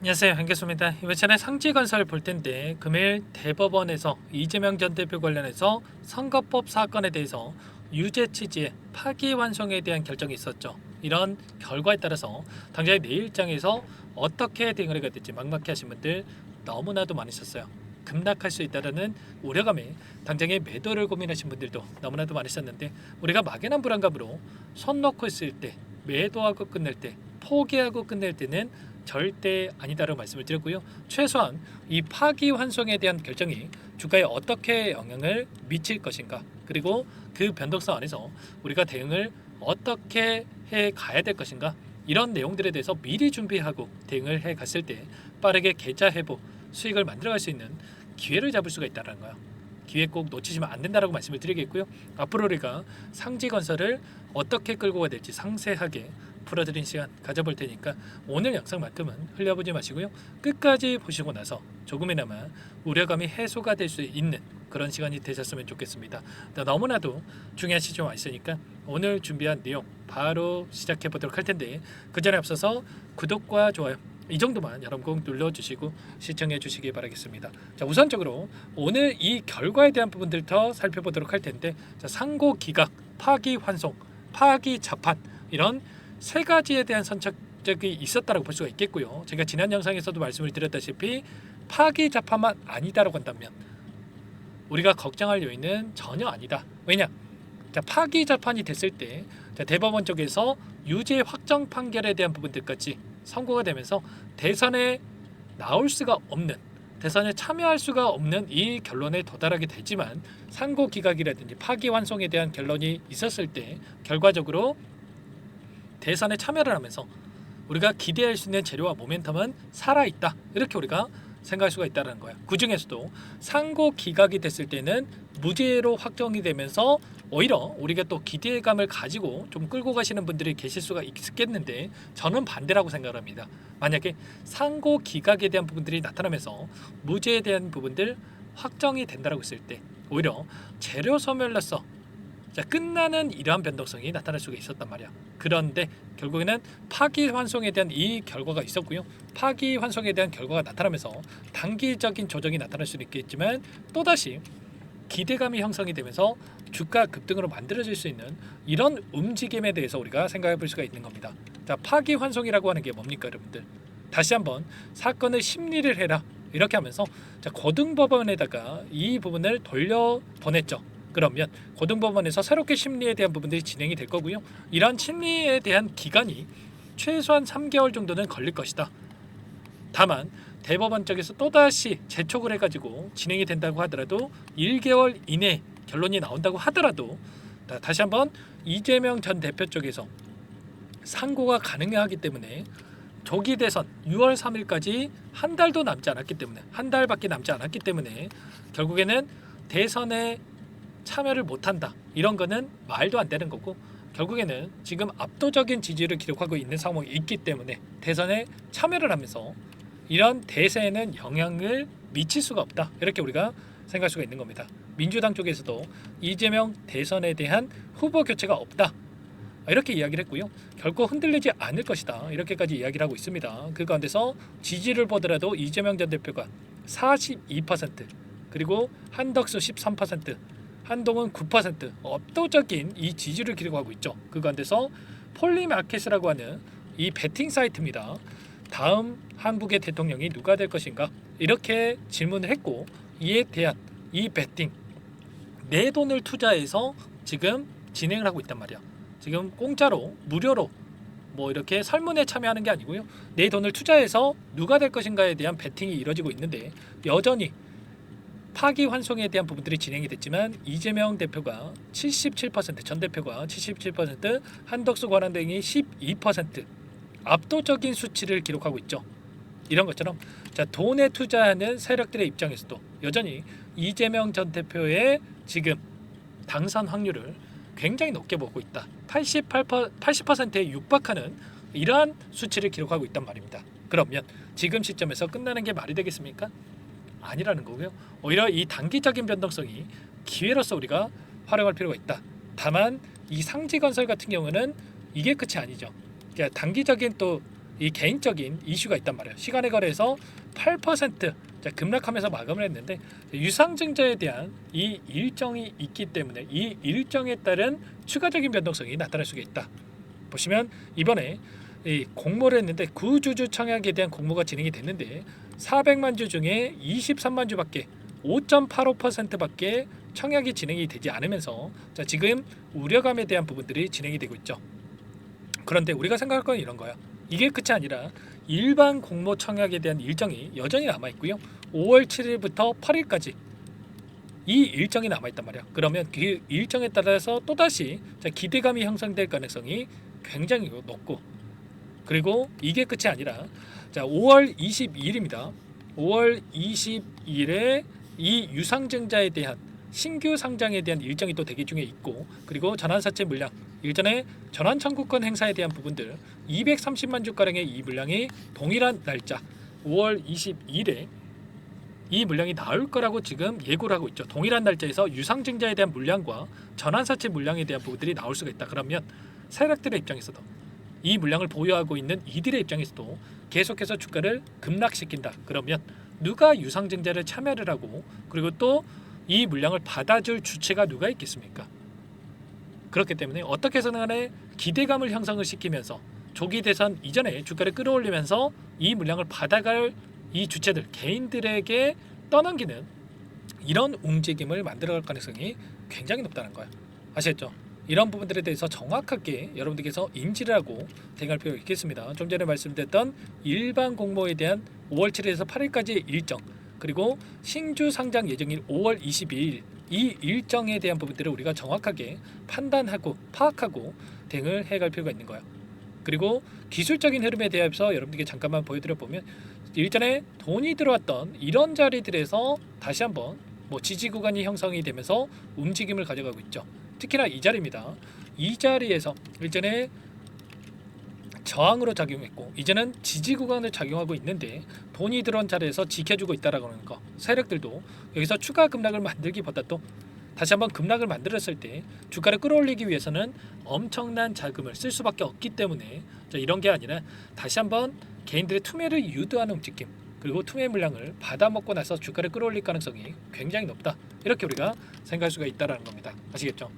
안녕하세요, 한교수입니다. 이번 시간에 상지건설 볼 텐데 금일 대법원에서 이재명 전 대표 관련해서 선거법 사건에 대해서 유죄 취지의 파기환송에 대한 결정이 있었죠. 이런 결과에 따라서 당장 내일장에서 어떻게 대응을 해야 될지 막막해 하신 분들 너무나도 많으셨어요. 급락할 수 있다는 우려감에 당장의 매도를 고민하신 분들도 너무나도 많으셨는데, 우리가 막연한 불안감으로 손 놓고 있을 때, 매도하고 끝낼 때, 포기하고 끝낼 때는 절대 아니다라고 말씀을 드렸고요. 최소한 이 파기환송에 대한 결정이 주가에 어떻게 영향을 미칠 것인가, 그리고 그 변동성 안에서 우리가 대응을 어떻게 해 가야 될 것인가, 이런 내용들에 대해서 미리 준비하고 대응을 해 갔을 때 빠르게 계좌 회복, 수익을 만들어갈 수 있는 기회를 잡을 수가 있다는 거예요. 기회 꼭 놓치시면 안 된다라고 말씀을 드리겠고요. 앞으로 우리가 상지건설을 어떻게 끌고 가야 될지 상세하게 풀어드린 시간 가져볼 테니까 오늘 영상만큼은 흘려보지 마시고요. 끝까지 보시고 나서 조금이나마 우려감이 해소가 될 수 있는 그런 시간이 되셨으면 좋겠습니다. 너무나도 중요한 시점 와 있으니까 오늘 준비한 내용 바로 시작해 보도록 할 텐데, 그 전에 앞서서 구독과 좋아요 이 정도만 여러분 꼭 눌러주시고 시청해 주시기 바라겠습니다. 자, 우선적으로 오늘 이 결과에 대한 부분들부터 살펴보도록 할 텐데, 자, 상고 기각, 파기 환송, 파기 자판, 이런 세 가지에 대한 선착적이 있었다고 볼 수가 있겠고요. 제가 지난 영상에서도 말씀을 드렸다시피 파기 자판만 아니다라고 한다면 우리가 걱정할 요인은 전혀 아니다. 왜냐? 자, 파기 자판이 됐을 때 대법원 쪽에서 유죄 확정 판결에 대한 부분들까지 선고가 되면서 대선에 나올 수가 없는, 대선에 참여할 수가 없는 이 결론에 도달하게 되지만, 상고 기각이라든지 파기 환송에 대한 결론이 있었을 때 결과적으로 대선에 참여를 하면서 우리가 기대할 수 있는 재료와 모멘텀은 살아있다, 이렇게 우리가 생각할 수가 있다는 거예요. 그 중에서도 상고 기각이 됐을 때는 무죄로 확정이 되면서 오히려 우리가 또 기대감을 가지고 좀 끌고 가시는 분들이 계실 수가 있겠는데, 저는 반대라고 생각을 합니다. 만약에 상고 기각에 대한 부분들이 나타나면서 무죄에 대한 부분들 확정이 된다고 했을 때 오히려 재료 소멸로서 끝나는 이러한 변동성이 나타날 수가 있었단 말이야. 그런데 결국에는 파기환송에 대한 이 결과가 있었고요. 파기환송에 대한 결과가 나타나면서 단기적인 조정이 나타날 수는 있겠지만 또다시 기대감이 형성이 되면서 주가 급등으로 만들어질 수 있는 이런 움직임에 대해서 우리가 생각해 볼 수가 있는 겁니다. 자, 파기환송이라고 하는 게 뭡니까, 여러분들? 다시 한번 사건을 심리를 해라, 이렇게 하면서 자, 고등법원에다가 이 부분을 돌려보냈죠. 그러면 고등법원에서 새롭게 심리에 대한 부분들이 진행이 될 거고요. 이러한 심리에 대한 기간이 최소한 3개월 정도는 걸릴 것이다. 다만 대법원 쪽에서 또다시 재촉을 해가지고 진행이 된다고 하더라도 1개월 이내 결론이 나온다고 하더라도 다시 한번 이재명 전 대표 쪽에서 상고가 가능하기 때문에 조기 대선 6월 3일까지 한 달도 남지 않았기 때문에, 한 달밖에 남지 않았기 때문에 결국에는 대선에 참여를 못한다, 이런 거는 말도 안 되는 거고, 결국에는 지금 압도적인 지지를 기록하고 있는 상황이 있기 때문에 대선에 참여를 하면서 이런 대세에는 영향을 미칠 수가 없다, 이렇게 우리가 생각할 수가 있는 겁니다. 민주당 쪽에서도 이재명 대선에 대한 후보 교체가 없다, 이렇게 이야기를 했고요. 결코 흔들리지 않을 것이다, 이렇게까지 이야기를 하고 있습니다. 그 가운데서 지지를 보더라도 이재명 전 대표가 42%, 그리고 한덕수 13%, 한동훈 9%, 압도적인 이 지지를 기록하고 있죠. 그 가운데서 폴리마켓이라고 하는 이 베팅 사이트입니다. 다음 한국의 대통령이 누가 될 것인가, 이렇게 질문을 했고, 이에 대한 이 베팅, 내 돈을 투자해서 지금 진행을 하고 있단 말이야. 지금 공짜로, 무료로 뭐 이렇게 설문에 참여하는 게 아니고요, 내 돈을 투자해서 누가 될 것인가에 대한 베팅이 이루어지고 있는데, 여전히 파기환송에 대한 부분들이 진행이 됐지만 이재명 대표가 77%, 전 대표가 77%, 한덕수 권한대행이 12%, 압도적인 수치를 기록하고 있죠. 이런 것처럼 자, 돈에 투자하는 세력들의 입장에서도 여전히 이재명 전 대표의 지금 당선 확률을 굉장히 높게 보고 있다. 80%에 육박하는 이러한 수치를 기록하고 있단 말입니다. 그러면 지금 시점에서 끝나는 게 말이 되겠습니까? 아니라는 거고요. 오히려 이 단기적인 변동성이 기회로서 우리가 활용할 필요가 있다. 다만 이 상지건설 같은 경우는 이게 끝이 아니죠. 그러니까 단기적인 또 이 개인적인 이슈가 있단 말이에요. 시간의 거래에서 8% 급락하면서 마감을 했는데 유상증자에 대한 이 일정이 있기 때문에 이 일정에 따른 추가적인 변동성이 나타날 수가 있다. 보시면 이번에 이 공모를 했는데 구주주 청약에 대한 공모가 진행이 됐는데 400만 주 중에 23만 주밖에 5.85%밖에 청약이 진행이 되지 않으면서 지금 우려감에 대한 부분들이 진행이 되고 있죠. 그런데 우리가 생각할 건 이런 거야. 이게 끝이 아니라 일반 공모 청약에 대한 일정이 여전히 남아 있고요. 5월 7일부터 8일까지 이 일정이 남아 있단 말이야. 그러면 그 일정에 따라서 또다시 기대감이 형성될 가능성이 굉장히 높고, 그리고 이게 끝이 아니라 5월 22일입니다. 5월 22일에 이 유상증자에 대한 신규 상장에 대한 일정이 또 대기 중에 있고, 그리고 전환사채 물량, 일전에 전환 청구권 행사에 대한 부분들 230만 주가량의 이 물량이 동일한 날짜 5월 22일에 이 물량이 나올 거라고 지금 예고를 하고 있죠. 동일한 날짜에서 유상증자에 대한 물량과 전환사채 물량에 대한 부분들이 나올 수가 있다. 그러면 세력들의 입장에서도, 이 물량을 보유하고 있는 이들의 입장에서도 계속해서 주가를 급락시킨다. 그러면 누가 유상증자를 참여를 하고, 그리고 또 이 물량을 받아줄 주체가 누가 있겠습니까? 그렇기 때문에 어떻게 해서든 간에 기대감을 형성을 시키면서 조기 대선 이전에 주가를 끌어올리면서 이 물량을 받아갈 이 주체들, 개인들에게 떠넘기는 이런 움직임을 만들어갈 가능성이 굉장히 높다는 거예요. 아시겠죠? 이런 부분들에 대해서 정확하게 여러분들께서 인지를 하고 대응할 필요가 있겠습니다. 좀 전에 말씀드렸던 일반 공모에 대한 5월 7일에서 8일까지의 일정, 그리고 신주 상장 예정일 5월 22일 이 일정에 대한 부분들을 우리가 정확하게 판단하고 파악하고 대응을 해갈 필요가 있는 거예요. 그리고 기술적인 흐름에 대해서 여러분들께 잠깐만 보여드려 보면, 일전에 돈이 들어왔던 이런 자리들에서 다시 한번 지지 구간이 형성이 되면서 움직임을 가져가고 있죠. 특히나 이 자리입니다. 이 자리에서 일전에 저항으로 작용했고 이제는 지지 구간을 작용하고 있는데 돈이 들어온 자리에서 지켜주고 있다라는 거, 세력들도 여기서 추가 급락을 만들기보다 또 다시 한번 급락을 만들었을 때 주가를 끌어올리기 위해서는 엄청난 자금을 쓸 수밖에 없기 때문에 이런 게 아니라 다시 한번 개인들의 투매를 유도하는 움직임, 그리고 투매 물량을 받아먹고 나서 주가를 끌어올릴 가능성이 굉장히 높다. 이렇게 우리가 생각할 수가 있다는 겁니다. 아시겠죠?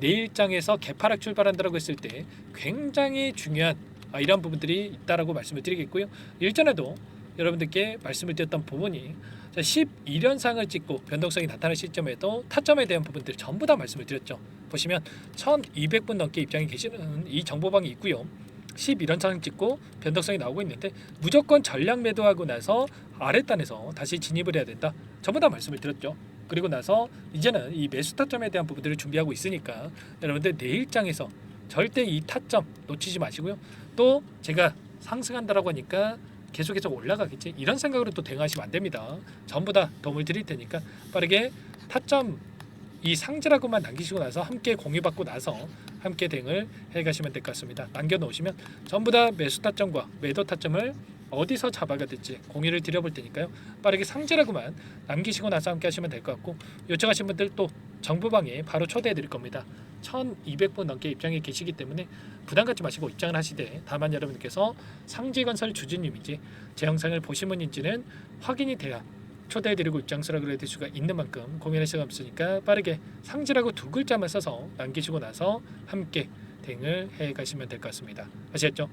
내일장에서 개파락 출발한다고 했을 때 굉장히 중요한 이런 부분들이 있다라고 말씀을 드리겠고요. 일전에도 여러분들께 말씀을 드렸던 부분이 12년상을 찍고 변동성이 나타날 시점에도 타점에 대한 부분들 전부 다 말씀을 드렸죠. 보시면 1200분 넘게 입장에 계시는 이 정보방이 있고요. 11연상 찍고 변동성이 나오고 있는데 무조건 전량 매도하고 나서 아랫단에서 다시 진입을 해야 된다. 전부 다 말씀을 드렸죠. 그리고 나서 이제는 이 매수 타점에 대한 부분들을 준비하고 있으니까 여러분들 내일장에서 절대 이 타점 놓치지 마시고요. 또 제가 상승한다라고 하니까 계속해서 올라가겠지, 이런 생각으로 또 대응하시면 안 됩니다. 전부 다 도움을 드릴 테니까 빠르게 타점 이 상지라고만 남기시고 나서 함께 공유받고 나서 함께 대응을 해가시면 될 것 같습니다. 남겨놓으시면 전부 다 매수 타점과 매도 타점을 어디서 잡아가 될지 공유를 드려볼 테니까요. 빠르게 상지라고만 남기시고 나서 함께 하시면 될 것 같고, 요청하신 분들 또 정보방에 바로 초대해 드릴 겁니다. 1200분 넘게 입장에 계시기 때문에 부담 갖지 마시고 입장을 하시되, 다만 여러분께서 상지건설 주주님인지 제 영상을 보신 분인지는 확인이 돼야 초대해드리고 입장 수락을 해드릴 수가 있는 만큼 고민할 시간 없으니까 빠르게 상지라고 두 글자만 써서 남기시고 나서 함께 대응을 해가시면 될 것 같습니다. 아시겠죠?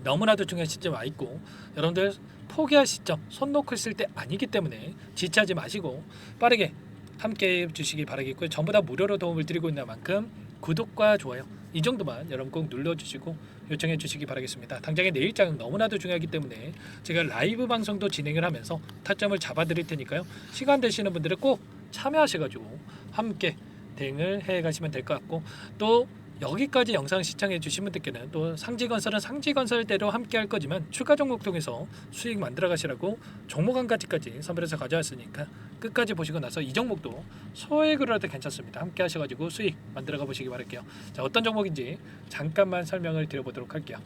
너무나도 중요한 시점 와 있고 여러분들 포기할 시점, 손 놓고 있을 때 아니기 때문에 지체하지 마시고 빠르게 함께 해주시기 바라겠고요. 전부 다 무료로 도움을 드리고 있는 만큼 구독과 좋아요 이 정도만 여러분 꼭 눌러주시고 요청해 주시기 바라겠습니다. 당장의 내일장은 너무나도 중요하기 때문에 제가 라이브 방송도 진행을 하면서 타점을 잡아 드릴 테니까요. 시간 되시는 분들은 꼭 참여하셔가지고 함께 대응을 해 가시면 될 것 같고, 또 여기까지 영상 시청해 주신 분들께는 또 상지건설은 상지건설대로 함께 할 거지만 추가 종목 통해서 수익 만들어 가시라고 종목 한 가지까지 선별해서 가져왔으니까 끝까지 보시고 나서 이 종목도 소액으로 해도 괜찮습니다. 함께 하셔가지고 수익 만들어 가 보시기 바랄게요. 자, 어떤 종목인지 잠깐만 설명을 드려보도록 할게요.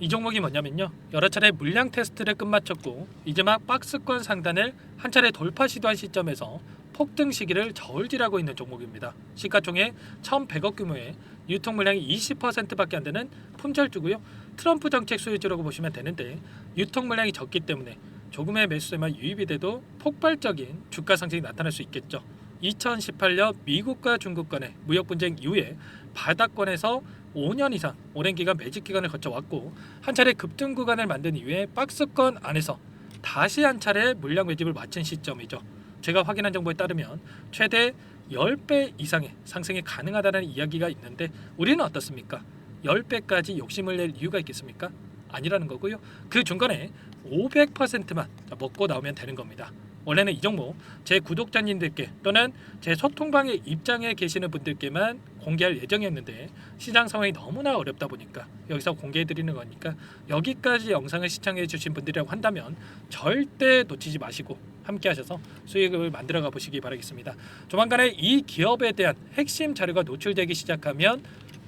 이 종목이 뭐냐면요, 여러 차례 물량 테스트를 끝마쳤고 이제 막 박스권 상단을 한 차례 돌파 시도한 시점에서 폭등 시기를 저울질하고 있는 종목입니다. 시가총액 1,100억 규모의 유통 물량이 20%밖에 안 되는 품절주고요. 트럼프 정책 수혜주라고 보시면 되는데 유통 물량이 적기 때문에 조금의 매수세만 유입이 돼도 폭발적인 주가 상승이 나타날 수 있겠죠. 2018년 미국과 중국 간의 무역 분쟁 이후에 바닥권에서 5년 이상 오랜 기간 매집 기간을 거쳐왔고 한 차례 급등 구간을 만든 이후에 박스권 안에서 다시 한 차례 물량 매집을 마친 시점이죠. 제가 확인한 정보에 따르면 최대 10배 이상의 상승이 가능하다는 이야기가 있는데 우리는 어떻습니까? 10배까지 욕심을 낼 이유가 있겠습니까? 아니라는 거고요. 그 중간에 500%만 먹고 나오면 되는 겁니다. 원래는 이 종목 제 구독자님들께 또는 제 소통방에 입장에 계시는 분들께만 공개할 예정이었는데 시장 상황이 너무나 어렵다 보니까 여기서 공개해 드리는 거니까 여기까지 영상을 시청해 주신 분들이라고 한다면 절대 놓치지 마시고 함께 하셔서 수익을 만들어 가 보시기 바라겠습니다. 조만간에 이 기업에 대한 핵심 자료가 노출되기 시작하면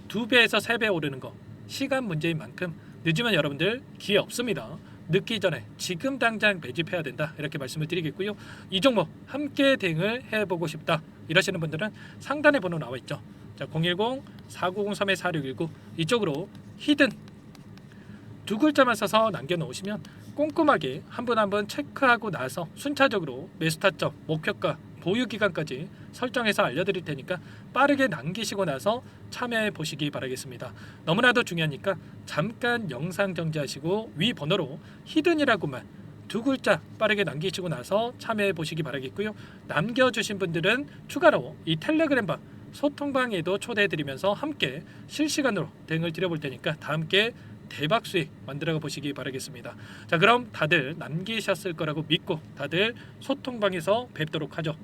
2배에서 3배 오르는 거 시간 문제인 만큼 늦으면 여러분들 기회 없습니다. 늦기 전에 지금 당장 매집해야 된다 이렇게 말씀을 드리겠고요. 이 종목 함께 대응을 해보고 싶다 이러시는 분들은 상단에 번호 나와 있죠. 자, 010-4903-4619 이쪽으로 히든 두 글자만 써서 남겨놓으시면 꼼꼼하게 한 분 한 분 체크하고 나서 순차적으로 매수 타점, 목표가, 보유 기간까지 설정해서 알려드릴 테니까 빠르게 남기시고 나서 참여해 보시기 바라겠습니다. 너무나도 중요하니까 잠깐 영상 정지하시고 위 번호로 히든이라고만 두 글자 빠르게 남기시고 나서 참여해 보시기 바라겠고요. 남겨주신 분들은 추가로 이 텔레그램방 소통방에도 초대해드리면서 함께 실시간으로 대응을 드려볼 테니까 다 함께 대박 수익 만들어 보시기 바라겠습니다. 자, 그럼 다들 남기셨을 거라고 믿고 다들 소통방에서 뵙도록 하죠.